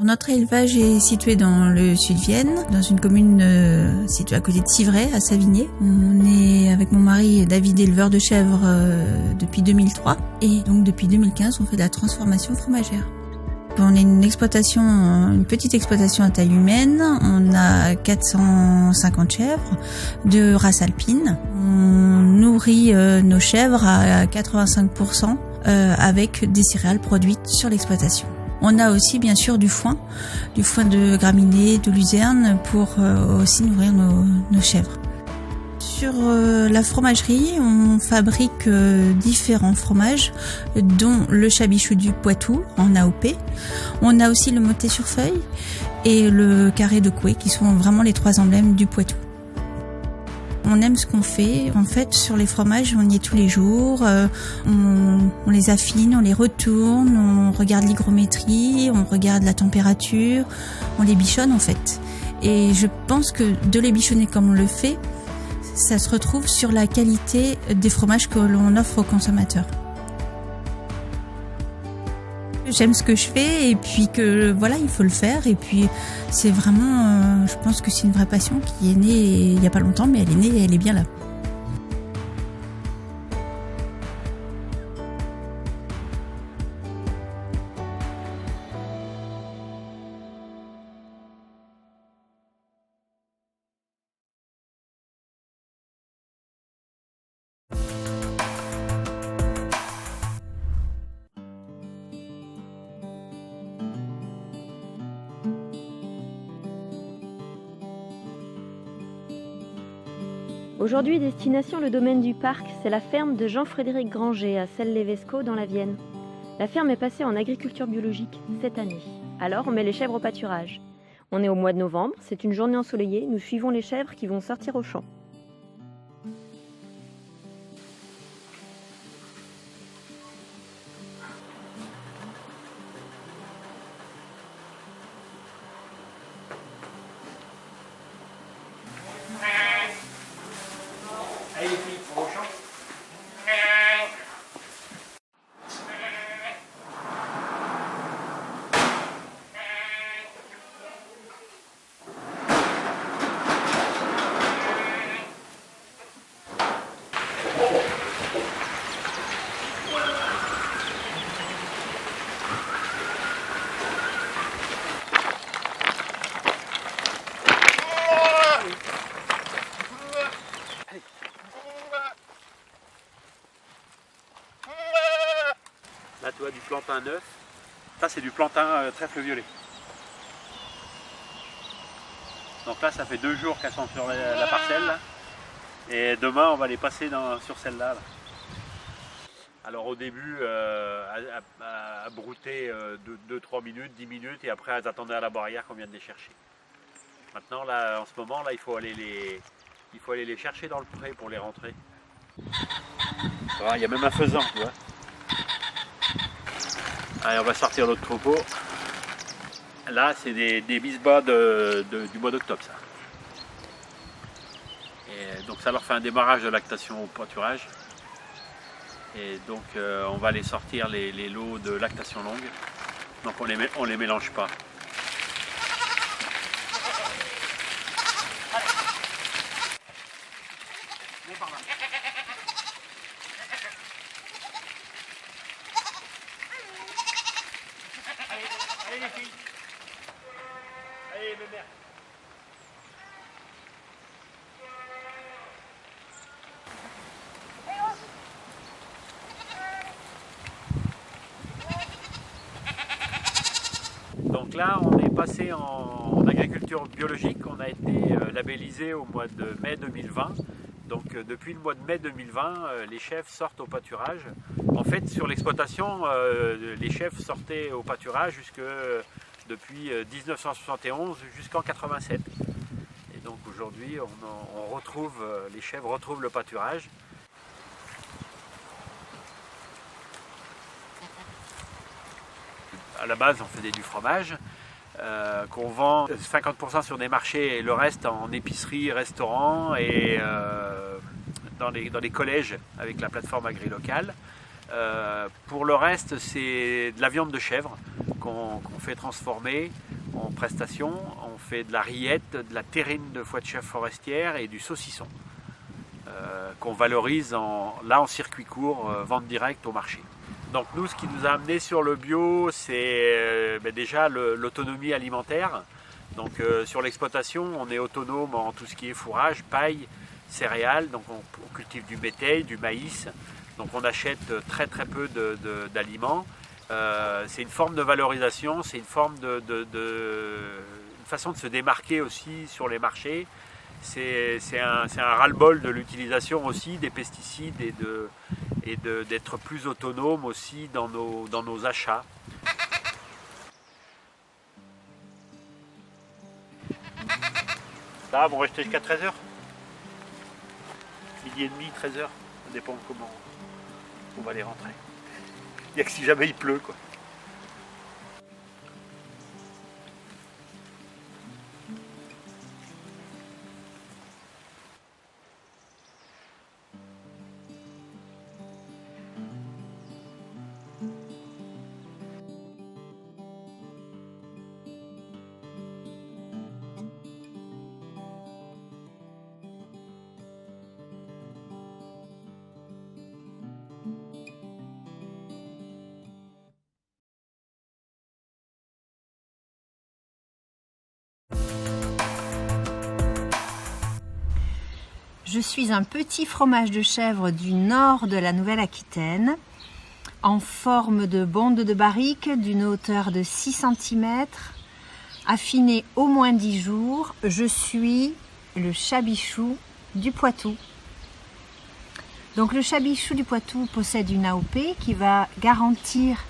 Notre élevage est situé dans le sud de Vienne, dans une commune située à côté de Civray, à Savigné. On est avec mon mari David éleveur de chèvres depuis 2003 et donc depuis 2015 on fait de la transformation fromagère. On est une petite exploitation à taille humaine. On a 450 chèvres de race alpine. On nourrit nos chèvres à 85% avec des céréales produites sur l'exploitation. On a aussi bien sûr du foin de graminées, de luzerne pour aussi nourrir nos chèvres. Sur la fromagerie, on fabrique différents fromages, dont le chabichou du Poitou en AOP. On a aussi le mottet sur feuille et le carré de Coué, qui sont vraiment les trois emblèmes du Poitou. On aime ce qu'on fait. En fait, sur les fromages, on y est tous les jours. On les affine, on les retourne, on regarde l'hygrométrie, on regarde la température, on les bichonne en fait. Et je pense que de les bichonner comme on le fait, ça se retrouve sur la qualité des fromages que l'on offre aux consommateurs. J'aime ce que je fais et puis que voilà, il faut le faire et puis c'est vraiment, je pense que c'est une vraie passion qui est née il n'y a pas longtemps, mais elle est née et elle est bien là. Aujourd'hui, destination le domaine du parc, c'est la ferme de Jean-Frédéric Granger à Celles-lès-Vesco dans la Vienne. La ferme est passée en agriculture biologique cette année. Alors, on met les chèvres au pâturage. On est au mois de novembre, c'est une journée ensoleillée, nous suivons les chèvres qui vont sortir au champ. Allez les filles, on va au champ. Là, tu vois, du plantain neuf. Ça, c'est du plantain trèfle violet. Donc là, ça fait 2 jours qu'elles sont sur la parcelle. Là. Et demain, on va les passer sur celle-là. Là. Alors au début, à brouter 2-3 minutes, 10 minutes, et après, elles attendaient à la barrière qu'on vient de les chercher. Maintenant, là, en ce moment, là, il faut aller les chercher dans le pré pour les rentrer. Il y a même un faisan, tu vois. Allez, on va sortir notre troupeau. Là, c'est des bisbas du mois d'octobre, ça. Et donc, ça leur fait un démarrage de lactation au pâturage. Et donc, on va les sortir les lots de lactation longue. Donc, on les mélange pas. Allez. Par là. Allez les filles. Allez mes mères. Donc là, on est passé en agriculture biologique. On a été labellisé au mois de mai 2020. Donc depuis le mois de mai 2020, les chèvres sortent au pâturage. En fait, sur l'exploitation, les chèvres sortaient au pâturage depuis 1971 jusqu'en 87. Et donc aujourd'hui, les chèvres retrouvent le pâturage. À la base, on faisait du fromage qu'on vend 50% sur des marchés et le reste en épicerie, restaurant et dans les collèges avec la plateforme AgriLocal. Pour le reste, c'est de la viande de chèvre qu'on fait transformer en prestation. On fait de la rillette, de la terrine de foie de chèvre forestière et du saucisson qu'on valorise en circuit court, vente directe au marché. Donc nous, ce qui nous a amené sur le bio, c'est déjà l'autonomie alimentaire. Donc sur l'exploitation, on est autonome en tout ce qui est fourrage, paille, céréales. Donc on cultive du bétail, du maïs. Donc on achète très peu d'aliments. C'est une forme de valorisation, c'est une forme une façon de se démarquer aussi sur les marchés. C'est un ras-le-bol de l'utilisation aussi des pesticides et d'être plus autonome aussi dans nos achats. Là, on va rester jusqu'à 13h. Midi et demi, 13h. Ça dépend de comment on va les rentrer. Il n'y a que si jamais il pleut, quoi. Je suis un petit fromage de chèvre du nord de la Nouvelle-Aquitaine, en forme de bonde de barrique d'une hauteur de 6 cm, affiné au moins 10 jours. Je suis le chabichou du Poitou. Donc le chabichou du Poitou possède une AOP qui va garantir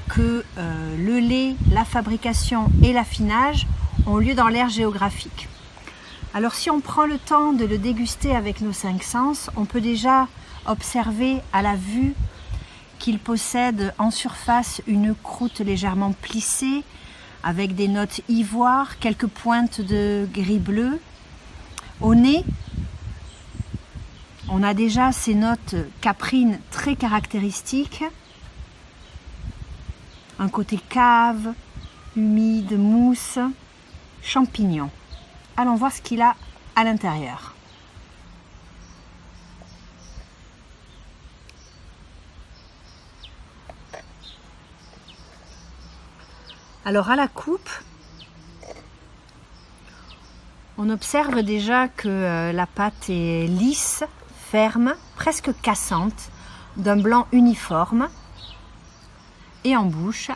que le lait, la fabrication et l'affinage ont lieu dans l'aire géographique. Alors si on prend le temps de le déguster avec nos 5 sens, on peut déjà observer à la vue qu'il possède en surface une croûte légèrement plissée avec des notes ivoire, quelques pointes de gris bleu. Au nez, on a déjà ces notes caprines très caractéristiques. Un côté cave, humide, mousse, champignons. Allons voir ce qu'il a à l'intérieur. Alors à la coupe, on observe déjà que la pâte est lisse, ferme, presque cassante, d'un blanc uniforme. Et en bouche,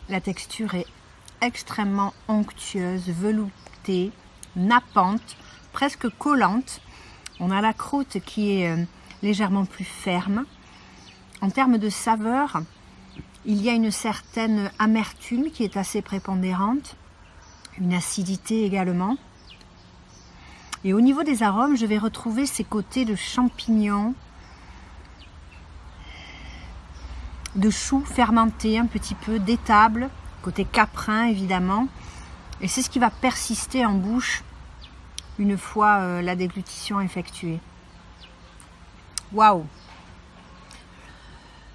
la texture est extrêmement onctueuse, veloutée, nappante, presque collante. On a la croûte qui est légèrement plus ferme. En termes de saveur, il y a une certaine amertume qui est assez prépondérante, une acidité également. Et au niveau des arômes, je vais retrouver ces côtés de champignons, de choux fermentés un petit peu, d'étable, côté caprin évidemment. Et c'est ce qui va persister en bouche une fois la déglutition effectuée. Waouh!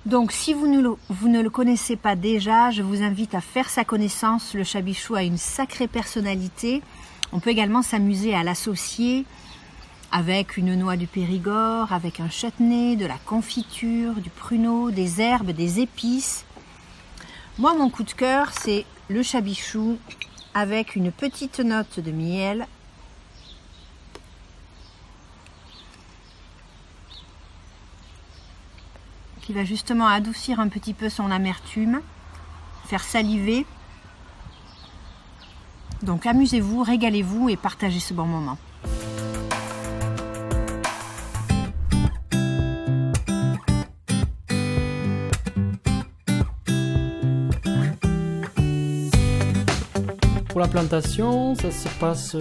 Donc si vous ne le connaissez pas déjà, je vous invite à faire sa connaissance. Le chabichou a une sacrée personnalité. On peut également s'amuser à l'associer avec une noix du Périgord, avec un chutney, de la confiture, du pruneau, des herbes, des épices. Moi, mon coup de cœur, c'est le chabichou avec une petite note de miel. Qui va justement adoucir un petit peu son amertume, faire saliver. Donc amusez-vous, régalez-vous et partagez ce bon moment. Pour la plantation, ça se passe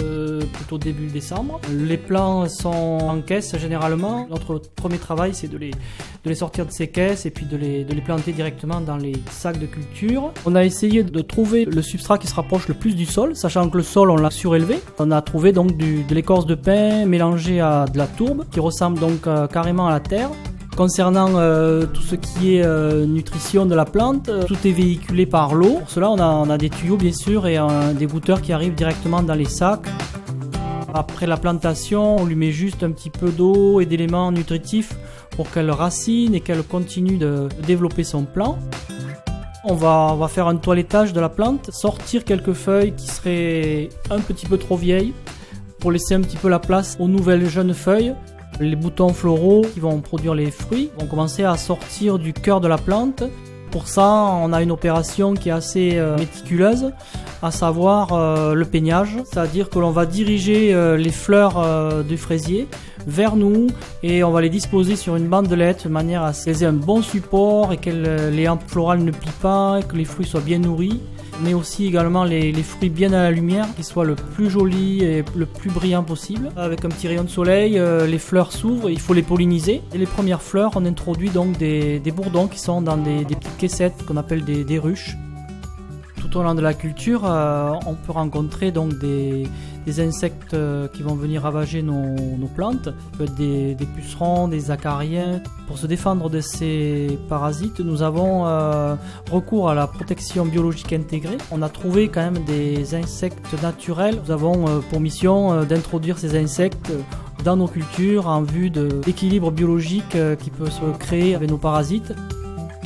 plutôt début décembre. Les plants sont en caisse généralement. Notre premier travail, c'est de les sortir de ces caisses et puis de les planter directement dans les sacs de culture. On a essayé de trouver le substrat qui se rapproche le plus du sol, sachant que le sol, on l'a surélevé. On a trouvé donc de l'écorce de pin mélangée à de la tourbe, qui ressemble donc carrément à la terre. Concernant tout ce qui est nutrition de la plante, tout est véhiculé par l'eau. Pour cela, on a des tuyaux bien sûr et des goutteurs qui arrivent directement dans les sacs. Après la plantation, on lui met juste un petit peu d'eau et d'éléments nutritifs pour qu'elle racine et qu'elle continue de développer son plant. On va faire un toilettage de la plante, sortir quelques feuilles qui seraient un petit peu trop vieilles pour laisser un petit peu la place aux nouvelles jeunes feuilles. Les boutons floraux qui vont produire les fruits vont commencer à sortir du cœur de la plante. Pour ça, on a une opération qui est assez méticuleuse, à savoir le peignage. C'est-à-dire que l'on va diriger les fleurs du fraisier vers nous et on va les disposer sur une bandelette de manière à ce qu'elles aient un bon support et que les hampes florales ne plient pas, et que les fruits soient bien nourris. Mais aussi également les fruits bien à la lumière, qui soient le plus jolis et le plus brillant possible. Avec un petit rayon de soleil, les fleurs s'ouvrent, il faut les polliniser. Et les premières fleurs, on introduit donc des bourdons qui sont dans des petites caissettes qu'on appelle des ruches. Tout au long de la culture, on peut rencontrer donc des insectes qui vont venir ravager nos plantes. Ça peut être des pucerons, des acariens. Pour se défendre de ces parasites, nous avons recours à la protection biologique intégrée. On a trouvé quand même des insectes naturels. Nous avons pour mission d'introduire ces insectes dans nos cultures en vue de l'équilibre biologique qui peut se créer avec nos parasites.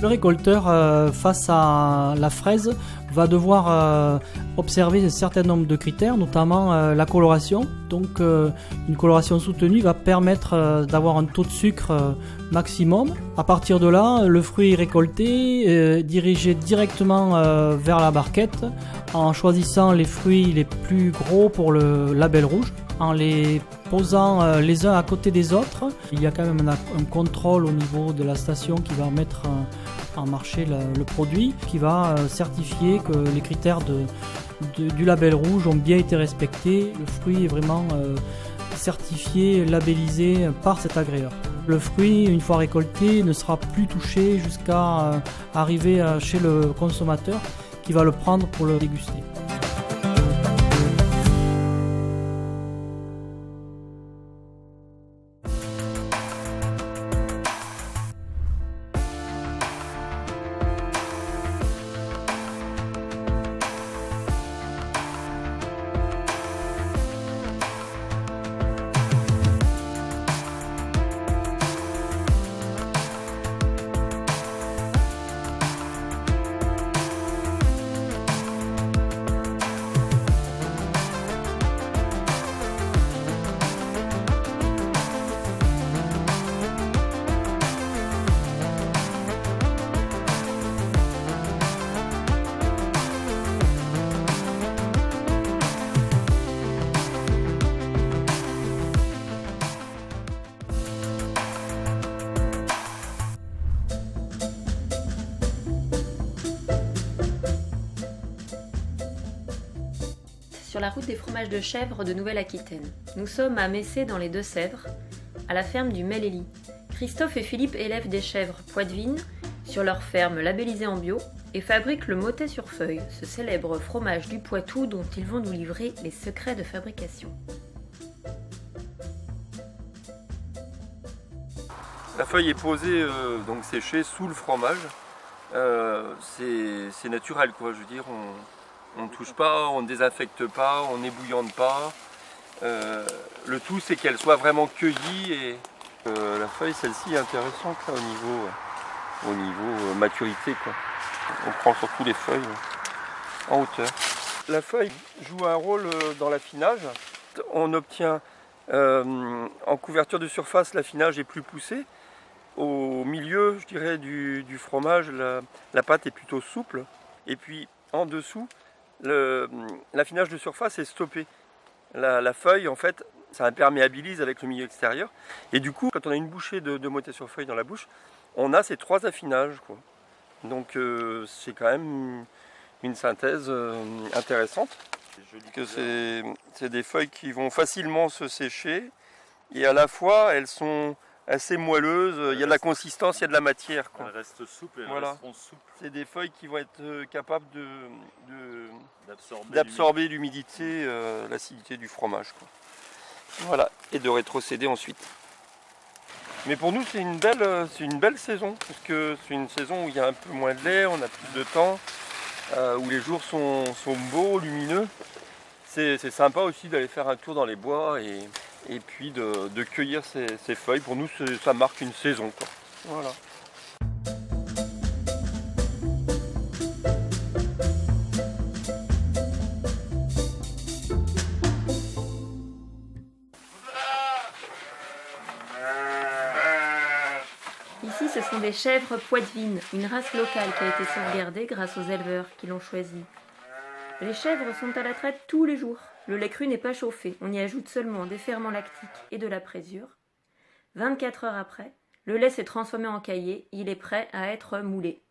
Le récolteur, face à la fraise, va devoir observer un certain nombre de critères, notamment la coloration. Donc une coloration soutenue va permettre d'avoir un taux de sucre maximum. À partir de là, le fruit est récolté, dirigé directement vers la barquette, en choisissant les fruits les plus gros pour le label rouge, en les posant les uns à côté des autres. Il y a quand même un contrôle au niveau de la station qui va mettre en marché le produit, qui va certifier que les critères du label rouge ont bien été respectés. Le fruit est vraiment certifié, labellisé par cet agréeur. Le fruit, une fois récolté, ne sera plus touché jusqu'à arriver chez le consommateur qui va le prendre pour le déguster. Sur la route des fromages de chèvre de Nouvelle-Aquitaine. Nous sommes à Messé dans les Deux-Sèvres, à la ferme du Meléli. Christophe et Philippe élèvent des chèvres poitevines sur leur ferme labellisée en bio et fabriquent le Mottet sur feuille, ce célèbre fromage du Poitou dont ils vont nous livrer les secrets de fabrication. La feuille est posée, donc séchée sous le fromage. C'est naturel, quoi. Je veux dire, on ne touche pas, on ne désinfecte pas, on n'ébouillante pas. Le tout, c'est qu'elle soit vraiment cueillie. Et la feuille, celle-ci, est intéressante là, au niveau maturité, quoi. On prend surtout les feuilles en hauteur. La feuille joue un rôle dans l'affinage. On obtient en couverture de surface, l'affinage est plus poussé. Au milieu, je dirais, du fromage, la pâte est plutôt souple. Et puis en dessous, l'affinage de surface est stoppé. La feuille, en fait, ça imperméabilise avec le milieu extérieur. Et du coup, quand on a une bouchée de Mottet sur feuille dans la bouche, on a ces trois affinages, quoi. Donc c'est quand même une synthèse intéressante. Que c'est des feuilles qui vont facilement se sécher et à la fois elles sont assez moelleuses, il y a de la consistance, il y a de la matière, quoi. Elles restent souples, Voilà. resteront souples. C'est des feuilles qui vont être capables D'absorber d'absorber l'humidité, l'acidité du fromage, quoi. Voilà, et de rétrocéder ensuite. Mais pour nous c'est une belle saison, parce que c'est une saison où il y a un peu moins de lait, on a plus de temps, où les jours sont beaux, lumineux. C'est sympa aussi d'aller faire un tour dans les bois et puis de cueillir ces feuilles. Pour nous, ça marque une saison, quoi. Voilà. Ici, ce sont des chèvres poitevines, une race locale qui a été sauvegardée grâce aux éleveurs qui l'ont choisie. Les chèvres sont à la traite tous les jours. Le lait cru n'est pas chauffé, on y ajoute seulement des ferments lactiques et de la présure. 24 heures après, le lait s'est transformé en caillé, il est prêt à être moulé.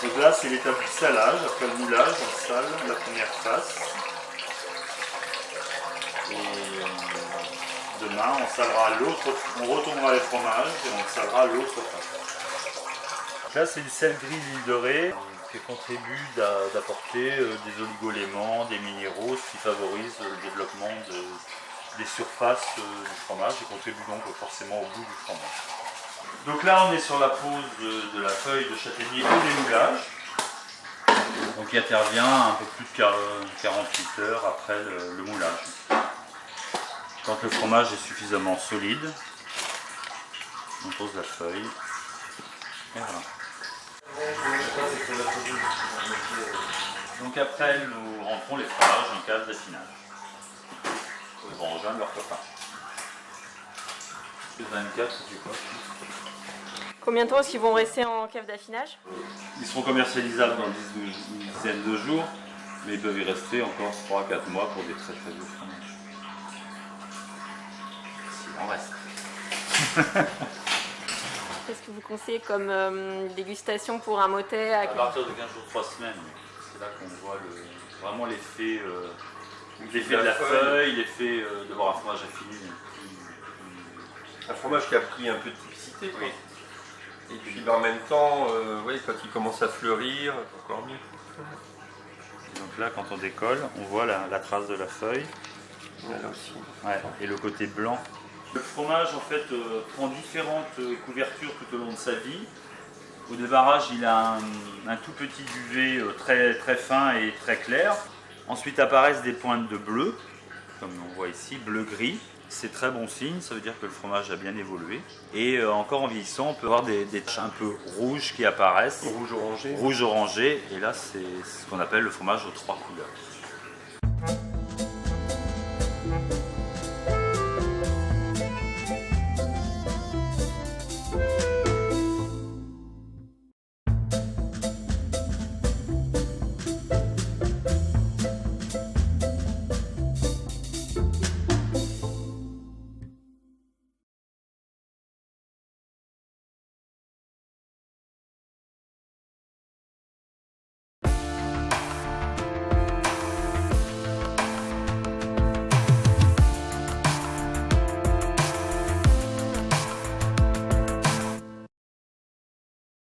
Donc là, c'est l'étape du salage. Après le moulage, on sale la première face. Et demain, on salera l'autre, on retournera les fromages et on salera l'autre face. Là, c'est du sel gris l'huile dorée qui contribue d'apporter des oligoéléments, des minéraux, ce qui favorise le développement des surfaces du fromage et contribue donc forcément au goût du fromage. Donc là, on est sur la pose de la feuille de châtaignier au démoulage, donc qui intervient un peu plus de 48 heures après le moulage. Quand le fromage est suffisamment solide, on pose la feuille et voilà. Donc après, nous rentrons les fromages en cave d'affinage. Ils vont rejoindre leur copain. 24, c'est quoi? Combien de temps est-ce qu'ils vont rester en cave d'affinage? Ils seront commercialisables dans une dizaine de jours, mais ils peuvent y rester encore 3 à 4 mois pour des très très beaux fromages. S'il en reste. Qu'est-ce que vous conseillez comme dégustation pour un motet À partir de 15 jours, 3 semaines, c'est là qu'on voit vraiment l'effet de la feuille, l'effet de voir un fromage affiné. Un fromage qui a pris un peu de typicité, quoi. Oui. Et puis en même temps, quand il commence à fleurir, encore mieux. Donc là, quand on décolle, on voit la trace de la feuille. Là aussi. Ouais, et le côté blanc. Le fromage en fait prend différentes couvertures tout au long de sa vie. Au démarrage, il a un tout petit duvet très, très fin et très clair. Ensuite apparaissent des pointes de bleu, comme on voit ici, bleu-gris. C'est très bon signe, ça veut dire que le fromage a bien évolué. Et encore en vieillissant, on peut voir des taches un peu rouges qui apparaissent. Rouge orangé. Rouge orangé, et là c'est ce qu'on appelle le fromage aux 3 couleurs.